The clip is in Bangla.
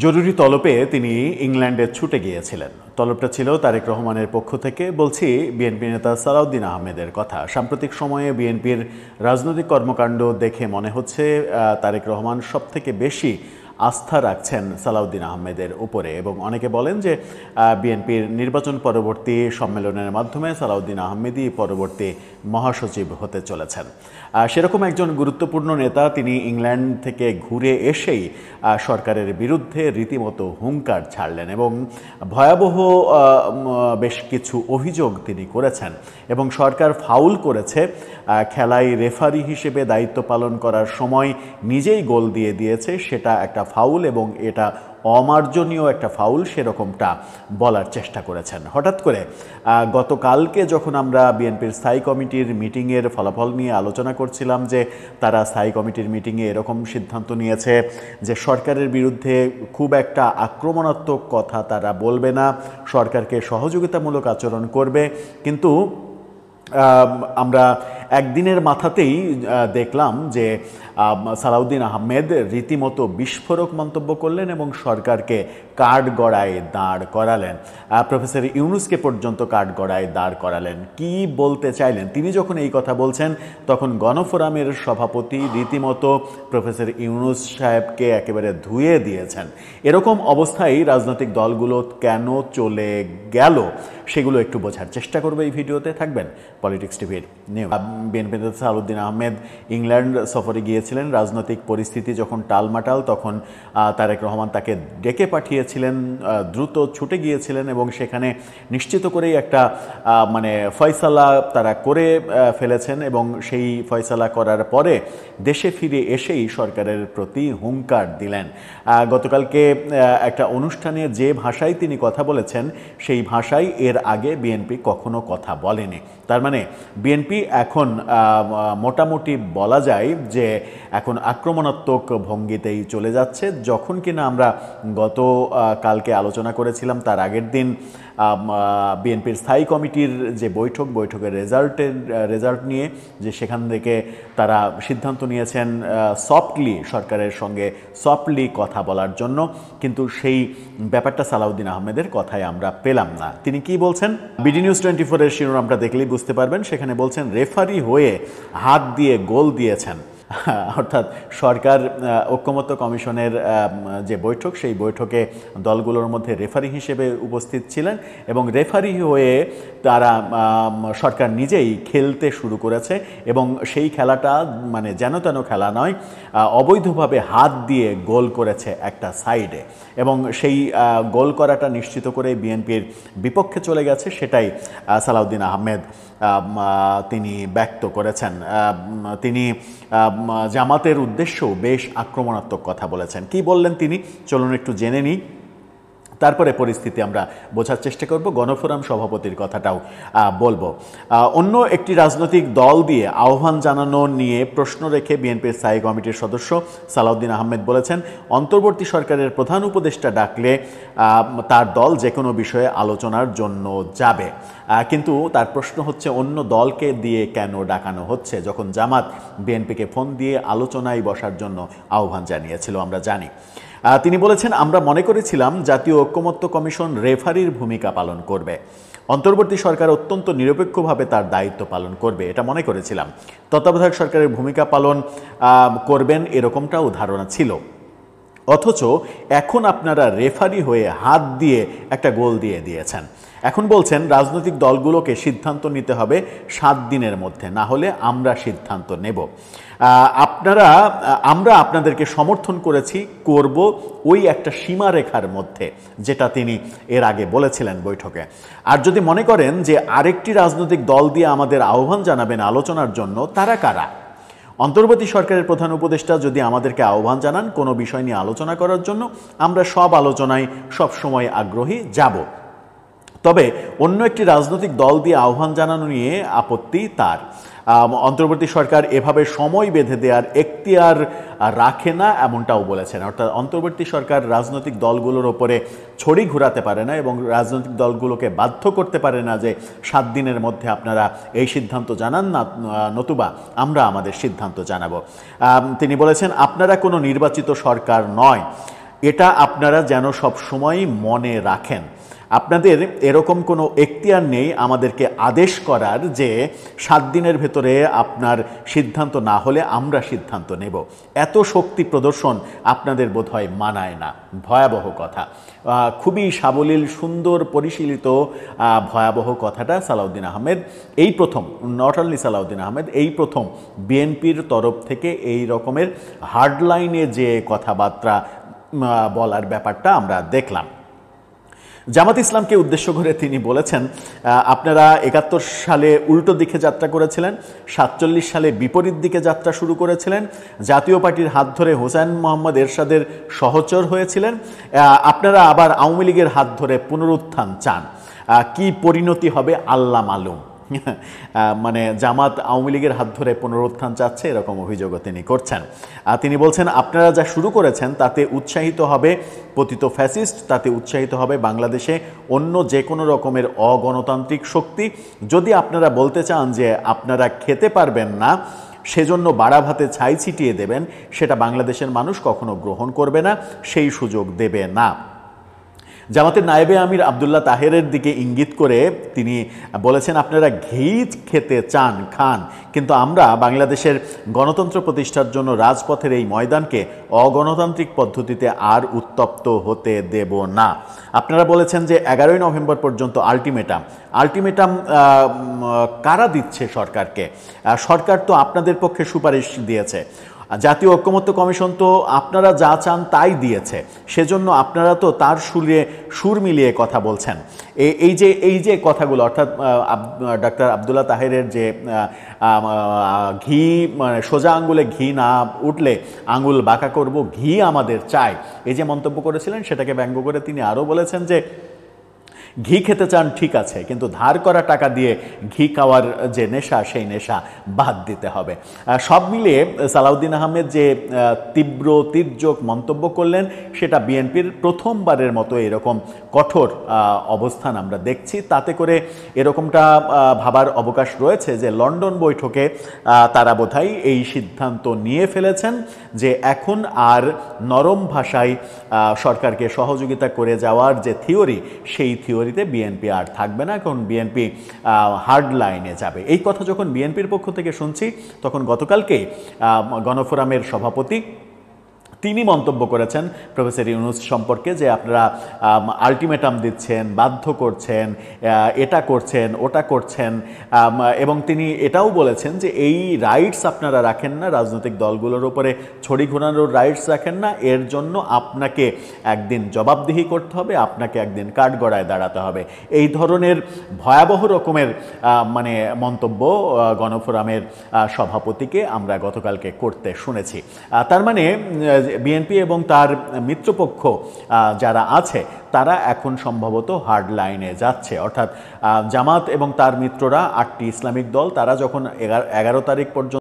জরুরি তলবে তিনি ইংল্যান্ডে ছুটে গিয়েছিলেন। তলবটা ছিল তারেক রহমানের পক্ষ থেকে। বলছি বিএনপি নেতা সালাউদ্দিন আহমেদের কথা। সাম্প্রতিক সময়ে বিএনপির রাজনৈতিক কর্মকাণ্ড দেখে মনে হচ্ছে তারেক রহমান সবথেকে বেশি আস্থা রাখছেন সালাউদ্দিন আহমেদের উপরে, এবং অনেকে বলেন যে বিএনপির নির্বাচন পরবর্তী সম্মেলনের মাধ্যমে সালাউদ্দিন আহমেদই পরবর্তী মহাসচিব হতে চলেছেন। সেরকম একজন গুরুত্বপূর্ণ নেতা তিনি ইংল্যান্ড থেকে ঘুরে এসেই সরকারের বিরুদ্ধে রীতিমতো হুঙ্কার ছাড়লেন এবং ভয়াবহ বেশ কিছু অভিযোগ তিনি করেছেন এবং সরকার ফাউল করেছে। খেলায় রেফারি হিসেবে দায়িত্ব পালন করার সময় নিজেই গোল দিয়ে দিয়েছে, সেটা একটা ফাউল এবং এটা অমার্জনীয় একটা ফাউল, সেরকমটা বলার চেষ্টা করেছেন। হঠাৎ করে গতকালকে যখন আমরা বিএনপির স্থায়ী কমিটির মিটিংয়ের ফলাফল নিয়ে আলোচনা করছিলাম যে তারা স্থায়ী কমিটির মিটিংয়ে এরকম সিদ্ধান্ত নিয়েছে যে সরকারের বিরুদ্ধে খুব একটা আক্রমণাত্মক কথা তারা বলবে না, সরকারকে সহযোগিতামূলক আচরণ করবে, কিন্তু আমরা একদিনের মাথাতেই দেখলাম যে সালাউদ্দিন আহমেদ রীতিমতো বিস্ফোরক মন্তব্য করলেন এবং সরকারকে কাঠগড়ায় দাঁড় করালেন। প্রফেসর ইউনূসকে পর্যন্ত কাঠগড়ায় দাঁড় করালেন। কি বলতে চাইলেন তিনি যখন এই কথা বলছেন, তখন গণফোরামের সভাপতি রীতিমতো প্রফেসর ইউনূস সাহেবকে একেবারে ধুয়ে দিয়েছেন। এরকম অবস্থায় রাজনৈতিক দলগুলো কেন চলে গেল সেগুলো একটু বোঝার চেষ্টা করবে এই ভিডিওতে। থাকবেন পলিটিক্স টিভির নিউজ। বিএনপি নেতা সালাউদ্দিন আহমেদ ইংল্যান্ড সফরে গিয়েছিলেন। রাজনৈতিক পরিস্থিতি যখন টালমাটাল, তখন তারেক রহমান তাকে ডেকে পাঠিয়েছিলেন, দ্রুত ছুটে গিয়েছিলেন এবং সেখানে নিশ্চিত করেই একটা ফয়সালা তারা করে ফেলেছেন এবং সেই ফয়সালা করার পরে দেশে ফিরে এসেই সরকারের প্রতি হুঙ্কার দিলেন। গতকালকে একটা অনুষ্ঠানে যে ভাষায় তিনি কথা বলেছেন সেই ভাষায় এর আগে বিএনপি কখনো কথা বলেনি। তার মানে বিএনপি এখন মোটামুটি বলা যায় যে এখন আক্রমণাত্মক ভঙ্গিতেই চলে যাচ্ছে। যখন কিনা আমরা কালকে আলোচনা করেছিলাম, তার আগের দিন বিএনপির স্থায়ী কমিটির যে বৈঠকের রেজাল্ট নিয়ে যে সেখান থেকে তারা সিদ্ধান্ত নিয়েছেন সফটলি সরকারের সঙ্গে সফটলি কথা বলার জন্য, কিন্তু সেই ব্যাপারটা সালাউদ্দিন আহমেদের কথায় আমরা পেলাম না। তিনি কি বলছেন বিডি নিউজ 24-এর শিরোনামটা দেখলেই বুঝতে পারবেন। সেখানে বলছেন রেফারি হয়ে হাত দিয়ে গোল দিয়েছেন। অর্থাৎ সরকার ঐকমত্য কমিশনের যে বৈঠক, সেই বৈঠকে দলগুলোর মধ্যে রেফারি হিসেবে উপস্থিত ছিলেন এবং রেফারি হয়ে তারা সরকার নিজেই খেলতে শুরু করেছে এবং সেই খেলাটা যেন তেন খেলা নয়, অবৈধভাবে হাত দিয়ে গোল করেছে একটা সাইডে এবং সেই গোল করাটা নিশ্চিত করে বিএনপির বিপক্ষে চলে গেছে, সেটাই সালাউদ্দিন আহমেদ তিনি ব্যক্ত করেছেন। তিনি জামাতের উদ্দেশ্যেও বেশ আক্রমণাত্মক কথা বলেছেন। কি বললেন তিনি, চলুন একটু জেনে নিই, তারপরে পরিস্থিতি আমরা বোঝার চেষ্টা করব। গণফোরাম সভাপতির কথাটাও বলবো। অন্য একটি রাজনৈতিক দল দিয়ে আহ্বান জানানো নিয়ে প্রশ্ন রেখে বিএনপির স্থায়ী কমিটির সদস্য সালাউদ্দিন আহমেদ বলেছেন, অন্তর্বর্তী সরকারের প্রধান উপদেষ্টা ডাকলে তার দল যে কোনো বিষয়ে আলোচনার জন্য যাবে, কিন্তু তার প্রশ্ন হচ্ছে অন্য দলকে দিয়ে কেন ডাকানো হচ্ছে, যখন জামাত বিএনপিকে ফোন দিয়ে আলোচনায় বসার জন্য আহ্বান জানিয়েছিল আমরা জানি। তিনি বলেছেন, আমরা মনে করেছিলাম জাতীয় ঐকমত্য কমিশন রেফারির ভূমিকা পালন করবে, অন্তর্বর্তী সরকার অত্যন্ত নিরপেক্ষভাবে তার দায়িত্ব পালন করবে, এটা মনে করেছিলাম। তত্ত্বাবধায়ক সরকারের ভূমিকা পালন করবেন এরকমটাও ধারণা ছিল, অথচ এখন আপনারা রেফারি হয়ে হাত দিয়ে একটা গোল দিয়ে দিয়েছেন। এখন বলছেন রাজনৈতিক দলগুলোকে সিদ্ধান্ত নিতে হবে 7 দিনের মধ্যে, না হলে আমরা সিদ্ধান্ত নেব। আমরা আপনাদেরকে সমর্থন করব ওই একটা সীমারেখার মধ্যে, যেটা তিনি এর আগে বলেছিলেন বৈঠকে। আর যদি মনে করেন যে আরেকটি রাজনৈতিক দল দিয়ে আমাদের আহ্বান জানাবেন আলোচনার জন্য, তারা কারা? অন্তর্বর্তী সরকারের প্রধান উপদেষ্টা যদি আমাদেরকে আহ্বান জানান কোনো বিষয় নিয়ে আলোচনা করার জন্য, আমরা সব আলোচনায় সবসময় আগ্রহী যাব। তবে অন্য একটি রাজনৈতিক দল দিয়ে আহ্বান জানানো নিয়ে আপত্তি তার। অন্তর্বর্তী সরকার এভাবে সময় বেঁধে দেওয়ার এখতিয়ার রাখে না, এমনটাও বলেছেন। অর্থাৎ অন্তর্বর্তী সরকার রাজনৈতিক দলগুলোর ওপরে ছড়ি ঘুরাতে পারে না এবং রাজনৈতিক দলগুলোকে বাধ্য করতে পারে না যে 7 দিনের মধ্যে আপনারা এই সিদ্ধান্ত জানান, না নতুবা আমরা আমাদের সিদ্ধান্ত জানাবো। তিনি বলেছেন, আপনারা কোনো নির্বাচিত সরকার নয়, এটা আপনারা যেন সবসময় মনে রাখেন। আপনাদের এরকম কোনো এখতিয়ার নেই আমাদেরকে আদেশ করার যে 7 দিনের ভেতরে আপনার সিদ্ধান্ত না হলে আমরা সিদ্ধান্ত নেব। এত শক্তি প্রদর্শন আপনাদের বোধহয় মানায় না। ভয়াবহ কথা, খুবই সাবলীল, সুন্দর, পরিশীলিত ভয়াবহ কথাটা সালাউদ্দিন আহমেদ এই প্রথম, নট অনলি সালাউদ্দিন আহমেদ, এই প্রথম বিএনপির তরফ থেকে এই রকমের হার্ডলাইনে যে কথাবার্তা বলার ব্যাপারটা আমরা দেখলাম। জামাত ইসলামকে উদ্দেশ্য করে তিনি বলেছেন, আপনারা 71 সালে উল্টো দিকে যাত্রা করেছিলেন, 47 সালে বিপরীত দিকে যাত্রা শুরু করেছিলেন, জাতীয় পার্টির হাত ধরে হোসেন মোহাম্মদ এরশাদের সহচর হয়েছিলেন, আপনারা আবার আওয়ামী লীগের হাত ধরে পুনরুত্থান চান। কি পরিণতি হবে আল্লাহ মালুম। মানে জামাত আওয়ামী লীগের হাত ধরে পুনরুত্থান চাচ্ছে, এরকম অভিযোগও তিনি করছেন। তিনি বলছেন, আপনারা যা শুরু করেছেন তাতে উৎসাহিত হবে পতিত ফ্যাসিস্ট, তাতে উৎসাহিত হবে বাংলাদেশে অন্য যে কোনো রকমের অগণতান্ত্রিক শক্তি। যদি আপনারা বলতে চান যে আপনারা খেতে পারবেন না, সেজন্য বাড়া ভাতে ছাই ছিটিয়ে দেবেন, সেটা বাংলাদেশের মানুষ কখনো গ্রহণ করবে না, সেই সুযোগ দেবে না। জামাতের নায়েবে আমির আবদুল্লাহ তাহেরের দিকে ইঙ্গিত করে তিনি বলেছেন, আপনারা ঘি খেতে চান, খান, কিন্তু আমরা বাংলাদেশের গণতন্ত্র প্রতিষ্ঠার জন্য রাজপথের এই ময়দানকে অগণতান্ত্রিক পদ্ধতিতে আর উত্তপ্ত হতে দেব না। আপনারা বলেছেন যে 11ই নভেম্বর পর্যন্ত আলটিমেটাম কারা দিচ্ছে সরকারকে? সরকার তো আপনাদের পক্ষে সুপারিশ দিয়েছে, জাতীয় ঐক্যমত্য কমিশন তো আপনারা যা চান তাই দিয়েছে, সেজন্য আপনারা তো তার সুর মিলিয়ে কথা বলছেন। এই যে কথাগুলো, অর্থাৎ ডাক্তার আবদুল্লাহ তাহেরের যে ঘি, মানে সোজা আঙ্গুলে ঘি না উঠলে আঙ্গুল বাঁকা করব, ঘি আমাদের চাই, এই যে মন্তব্য করেছিলেন, সেটাকে ব্যঙ্গ করে তিনি আরও বলেছেন যে ঘি খেতে চান ঠিক আছে, কিন্তু ধার করা টাকা দিয়ে ঘি খাওয়ার যে নেশা, সেই নেশা বাদ দিতে হবে। সব মিলিয়ে সালাউদ্দিন আহমেদ যে তীব্র তির্যক মন্তব্য করলেন, সেটা বিএনপির প্রথমবারের মতো এরকম কঠোর অবস্থান আমরা দেখছি। তাতে করে এরকমটা ভাবার অবকাশ রয়েছে যে লন্ডন বৈঠকে তারা বোধহয় এই সিদ্ধান্ত নিয়ে ফেলেছেন যে এখন আর নরম ভাষায় সরকারকে সহযোগিতা করে যাওয়ার যে থিওরি, সেই থিওরিতে বিএনপি আর থাকবে না, কারণ বিএনপি হার্ড লাইনে যাবে। এই কথা যখন বিএনপির পক্ষ থেকে শুনছি, তখন গতকালকে গণফোরামের সভাপতি তিনি মন্তব্য করেছেন প্রফেসর ইউনূস সম্পর্কে যে আপনারা আলটিমেটাম দিচ্ছেন, বাধ্য করছেন, এটা করছেন, ওটা করছেন, এবং তিনি এটাও বলেছেন যে এই রাইটস আপনারা রাখেন না, রাজনৈতিক দলগুলোর উপরে ছড়ি ঘোরানোর রাইটস রাখেন না, এর জন্য আপনাকে একদিন জবাবদিহি করতে হবে, আপনাকে একদিন কাঠগড়ায় দাঁড়াতে হবে। এই ধরনের ভয়াবহ রকমের মানে মন্তব্য গণফোরামের সভাপতিকে আমরা গতকালকে করতে শুনেছি। তার মানে বিএনপি এবং তার মিত্রপক্ষ যারা আছে, তারা এখন সম্ভবত হার্ড লাইনে যাচ্ছে। অর্থাৎ জামাত এবং তার মিত্ররা, 8টি ইসলামিক দল, তারা যখন 11 তারিখ পর্যন্ত